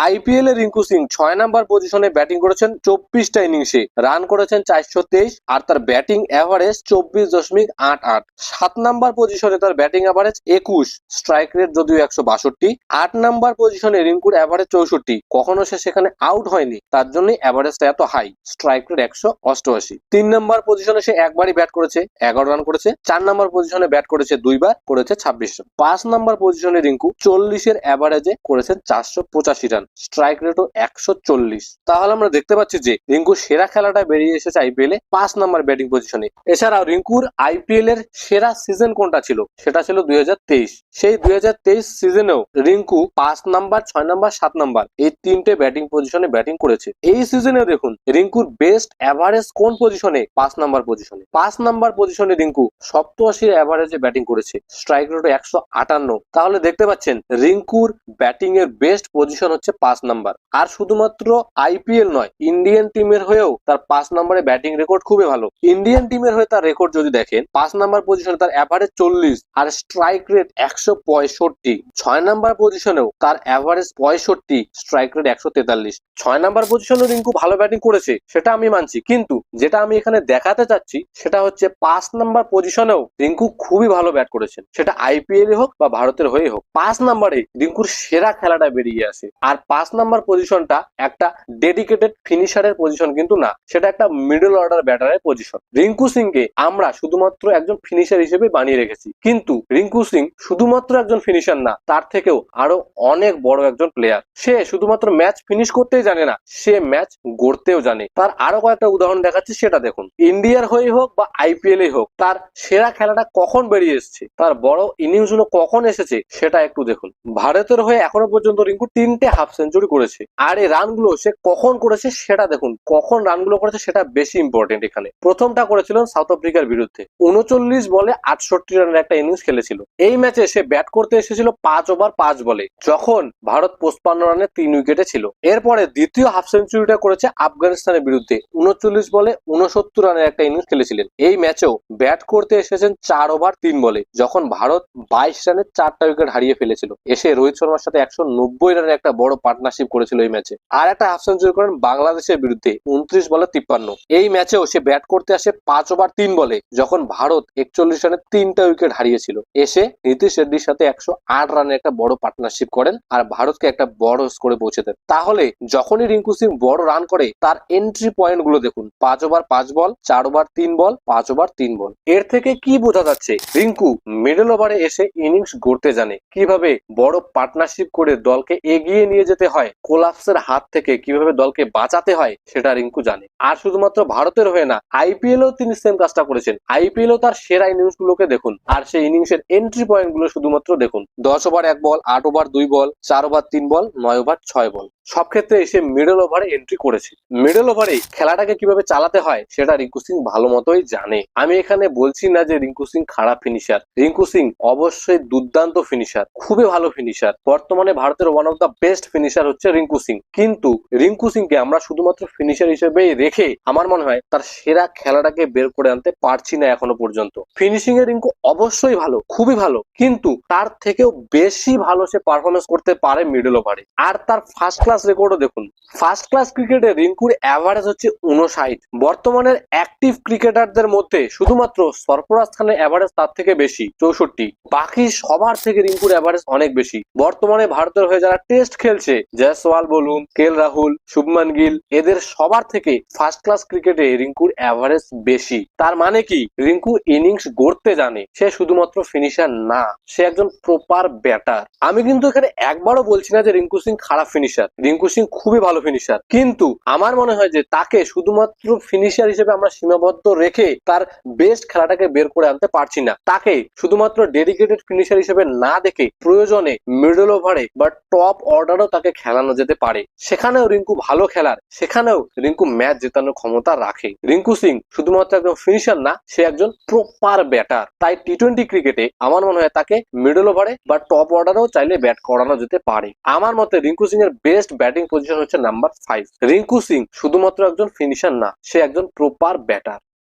IPL এ রিঙ্কু সিং 6 নম্বর পজিশনে batting করেছেন 24টা ইনিংসে, রান করেছেন 423 আর তার ব্যাটিং অ্যাভারেজ 24.88। 7 নম্বর পজিশনে তার ব্যাটিং অ্যাভারেজ 21, স্ট্রাইক রেট যদিও 162। 8 নম্বর পজিশনে রিঙ্কুর অ্যাভারেজ 64, কখনো সে সেখানে আউট হয়নি, তার জন্যই অ্যাভারেজটা এত হাই, স্ট্রাইক রেট 188। 3 নম্বর পজিশনে সে একবারই ব্যাট করেছে, 11 রান করেছে। 4 নম্বর পজিশনে ব্যাট করেছে দুইবার, করেছে 26 রান। 5 নম্বর পজিশনে রিঙ্কু 40-এর অ্যাভারেজে করেছেন 485 রান, স্ট্রাইক রেটও 140। তাহলে আমরা দেখতে পাচ্ছি যে রিঙ্কুর সেরা খেলাটা বেরিয়ে এসেছে আইপিএল এ 5 নম্বর ব্যাটিং পজিশনে। এছাড়াও রিঙ্কুর আইপিএল এর সেরা সিজন কোনটা ছিল, সেটা ছিল 2023। সেই 2023 সিজনেও রিঙ্কু 5 নম্বর, 6 নম্বর, 7 নম্বর এই 3টে ব্যাটিং পজিশনে ব্যাটিং করেছে। এই সিজনে দেখুন রিঙ্কুর বেস্ট অ্যাভারেজ কোন পজিশনে, 5 নম্বর পজিশনে। 5 নম্বর পজিশনে রিঙ্কু 87 অ্যাভারেজে ব্যাটিং করেছে, স্ট্রাইক রেট 158। তাহলে দেখতে পাচ্ছেন রিঙ্কুর ব্যাটিং এর বেস্ট পজিশন হচ্ছে 5 নম্বর। আর শুধুমাত্র আইপিএল নয়, ইন্ডিয়ান টিমের হয়েও তার 5 নম্বরে ব্যাটিং রেকর্ড খুবই ভালো। ইন্ডিয়ান টিমের হয়ে তার রেকর্ড যদি দেখেন, 5 নম্বর পজিশনে তার অ্যাভারেজ 40 আর স্ট্রাইক রেট 165। 6 নম্বর পজিশনেও তার অ্যাভারেজ 65, স্ট্রাইক রেট 143। 6 নম্বর পজিশনে রিঙ্কু ভালো ব্যাটিং করেছে, সেটা আমি মানছি, কিন্তু যেটা আমি এখানে দেখাতে চাচ্ছি সেটা হচ্ছে 5 নম্বর পজিশনেও রিঙ্কু খুবই ভালো ব্যাট করেছেন, সেটা আইপিএল হোক বা ভারতের হয়ে হোক। 5 নম্বরে রিঙ্কুর সেরা খেলাটা বেরিয়ে আসে। আর 5 নম্বর পজিশনটা একটা ডেডিকেটেড ফিনিশারের পজিশন কিন্তু না, সেটা একটা মিডল অর্ডার ব্যাটারের পজিশন। রিঙ্কু সিংকে আমরা শুধুমাত্র একজন ফিনিশার হিসেবে বানিয়ে রেখেছি, কিন্তু রিঙ্কু সিং শুধুমাত্র একজন ফিনিশার না, তার থেকেও আরো অনেক বড় একজন প্লেয়ার। সে শুধুমাত্র ম্যাচ ফিনিশ করতেই জানে না, সে ম্যাচ গড়তেও জানে। তার আরো কয়েকটা উদাহরণ দেখাচ্ছি, সেটা দেখুন। ইন্ডিয়ার হয়ে হোক বা আইপিএল এ হোক, তার সেরা খেলাটা কখন বেরিয়ে এসেছে, তার বড় ইনিংস গুলো কখন এসেছে, সেটা একটু দেখুন। ভারতের হয়ে এখনো পর্যন্ত রিঙ্কু 3টে হাফ সেঞ্চুরি করেছে, আর এই রানগুলো সে কখন করেছে সেটা দেখুন। কখন রানগুলো করেছে সেটা বেশি ইম্পর্টেন্ট এখানে। প্রথমটা করেছিলেন সাউথ আফ্রিকার বিরুদ্ধে, 39 বলে 68 রানের একটা ইনিংস খেলেছিল। এই ম্যাচে সে ব্যাট করতে এসেছিল 5 ওভার 5 বলে, যখন ভারত 55 রানে 3 উইকেটে ছিল। এরপরে দ্বিতীয় হাফ সেঞ্চুরিটা করেছে আফগানিস্তানের বিরুদ্ধে, 39 বলে 69 রানের একটা ইনিংস খেলেছিলেন। এই ম্যাচেও ব্যাট করতে এসেছেন 4 ওভার 3 বলে, যখন ভারত 22 রানে 4টা উইকেট হারিয়ে ফেলেছিল। এসে রোহিত শর্মার সাথে 190 রানের একটা বড় পার্টনারশিপ করেছিল এই ম্যাচে। আর একটা হাফ সেঞ্চুরি করেন বাংলাদেশের বিরুদ্ধে, 29 বলে 53। এই ম্যাচেও সে ব্যাট করতে আসে 5 ওভার 3 বলে, যখন ভারত 41 রানে 3টা উইকেট হারিয়েছিল। এসে নীতিশ রেড্ডির সাথে 108 রানের একটা বড় পার্টনারশিপ করেন আর ভারতকে একটা বড় স্কোরে পৌঁছে দেন। তাহলে যখনই রিঙ্কু সিং বড় রান করে, তার এন্ট্রি পয়েন্ট গুলো দেখুন। 5 ওভার 5 বল, 4 ওভার 3 বল, 5 ওভার 3 বল। এর থেকে কি বোঝা যাচ্ছে, রিঙ্কু মিডল ওভারে এসে ইনিংস গড়তে জানে, কিভাবে বড় পার্টনারশিপ করে দলকে এগিয়ে নিয়ে যেতে হয়, কোলাপসের হাত থেকে কিভাবে দলকে বাঁচাতে হয়, সেটা রিঙ্কু জানে। আর শুধুমাত্র ভারতের হয়ে না, আইপিএলও তিনি সেম কাজটা করেছেন। আইপিএলও তার সেরা ইনিংস গুলোকে দেখুন, আর সেই ইনিংসের এন্ট্রি পয়েন্ট গুলো শুধুমাত্র দেখুন। 10 ওভার 1 বল, 8 ওভার 2 বল, 4 ওভার 3 বল, 9 ওভার 6 বল, সব ক্ষেত্রে এসে মিডল ওভারে এন্ট্রি করেছে। মিডল ওভারে খেলাটাকে কিভাবে চালাতে হয় সেটা রিঙ্কু সিং ভালো মতোই জানে। আমি এখানে বলছি না যে রিঙ্কু সিং খারাপ ফিনিশার, রিঙ্কু সিং অবশ্যই দুর্দান্ত ফিনিশার, খুবই ভালো ফিনিশার। বর্তমানে ভারতের one of the best finisher হচ্ছে রিঙ্কু সিং। কিন্তু রিঙ্কু সিংকে আমরা শুধুমাত্র ফিনিশার হিসেবেই রেখে আমার মনে হয় তার সেরা খেলাটাকে বের করে আনতে পারছি না এখনো পর্যন্ত। ফিনিশিং এ রিঙ্কু অবশ্যই ভালো, খুবই ভালো, কিন্তু তার থেকেও বেশি ভালো সে পারফরমেন্স করতে পারে মিডল ওভারে। আর তার ফার্স্ট ক্লাস রেকর্ডও দেখুন। ফার্স্ট ক্লাস ক্রিকেটে রিঙ্কুর অ্যাভারেজ হচ্ছে 59। বর্তমানের অ্যাক্টিভ ক্রিকেটারদের মধ্যে শুধুমাত্র সরফরাজ খানের অ্যাভারেজ তার থেকে বেশি, 64। বাকি সবার থেকে রিঙ্কুর অ্যাভারেজ অনেক বেশি। বর্তমানে ভারতের হয়ে যারা টেস্ট খেলছে, জয়সওয়াল বলুন, কেএল রাহুল, শুভমান গিল, এদের সবার থেকে ফার্স্ট ক্লাস ক্রিকেটে রিঙ্কুর অ্যাভারেজ বেশি। তার মানে কি, রিঙ্কু ইনিংস গড়তে জানে, সে শুধুমাত্র ফিনিশার না, সে একজন প্রপার ব্যাটার। আমি কিন্তু এখানে একবারও বলছি না যে রিঙ্কু সিং খারাপ ফিনিশার, রিঙ্কু সিং খুবই ভালো ফিনিশার, কিন্তু আমার মনে হয় যে তাকে শুধুমাত্র ফিনিশার হিসেবে আমরা সীমাবদ্ধ রেখে তার বেস্ট খেলাটাকে বের করে আনতে পারছি না। তাকে শুধুমাত্র ডেডিকেটেড ফিনিশার হিসেবে না দেখে প্রয়োজনে মিডল ওভারে বা টপ অর্ডারও তাকে খেলানো যেতে পারে। সেখানেও রিঙ্কু ভালো খেলার, সেখানেও রিঙ্কু ম্যাচ জেতানোর ক্ষমতা রাখে। রিঙ্কু সিং শুধুমাত্র একজন ফিনিশার না, সে একজন প্রপার ব্যাটার। তাই টি-20 ক্রিকেটে আমার মনে হয় তাকে মিডল ওভারে বা টপ অর্ডারও চাইলে ব্যাট করানো যেতে পারে। আমার মতে রিঙ্কু সিং এর বেস্ট ব্যাটিং পজিশন হচ্ছে নাম্বার 5। রিঙ্কু সিং শুধুমাত্র একজন ফিনিশার না, সে একজন প্রপার ব্যাটার।